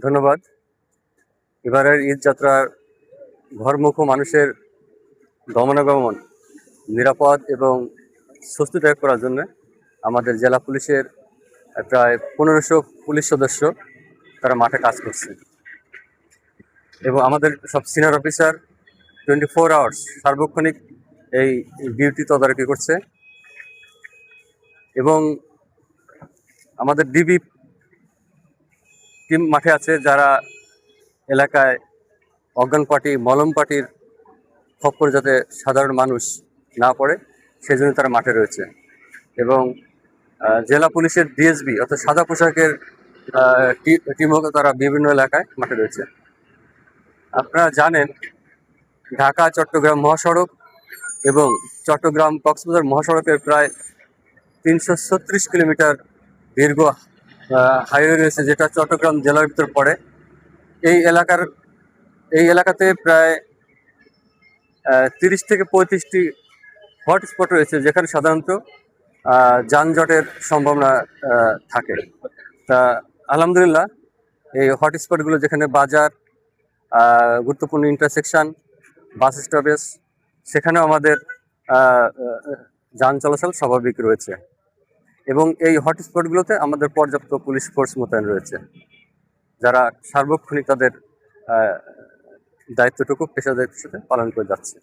ধন্যবাদ। এবারের ঈদ যাত্রার ঘরমুখো মানুষের গমনাগমন নিরাপদ এবং স্বস্তিদায়ক করার জন্য আমাদের জেলা পুলিশের প্রায় 1500 পুলিশ সদস্য তারা মাঠে কাজ করছে এবং আমাদের সব সিনিয়র অফিসার 24 আওয়ার্স সার্বক্ষণিক এই ডিউটি তদারকি করছে এবং আমাদের ডিবি টিম মাঠে আছে, যারা এলাকায় অজ্ঞান পার্টি মলম পার্টির খপ্পরে যাতে সাধারণ মানুষ না পড়ে সেই জন্য তারা মাঠে রয়েছে। এবং জেলা পুলিশের ডিএসবি অর্থাৎ সাদা পোশাকের টিমও তারা বিভিন্ন এলাকায় মাঠে রয়েছে। আপনারা জানেন ঢাকা চট্টগ্রাম মহাসড়ক এবং চট্টগ্রাম কক্সবাজার মহাসড়কের প্রায় 336 কিলোমিটার দীর্ঘ হাইওয়ে রয়েছে, যেটা চট্টগ্রাম জেলার ভিতর পড়ে। এই এলাকাতে প্রায় 30 থেকে 35টি হটস্পট রয়েছে, যেখানে সাধারণত যানজটের সম্ভাবনা থাকে। তা আলহামদুলিল্লাহ এই হটস্পটগুলো যেখানে বাজার, গুরুত্বপূর্ণ ইন্টারসেকশন, বাস স্টপেজ, সেখানেও আমাদের যান চলাচল স্বাভাবিক রয়েছে এবং এই হটস্পটগুলোতে আমাদের পর্যাপ্ত পুলিশ ফোর্স মোতায়েন রয়েছে, যারা সার্বক্ষণিক তাদের দায়িত্বটুকু পেশাদারিত্বের সাথে পালন করে যাচ্ছে।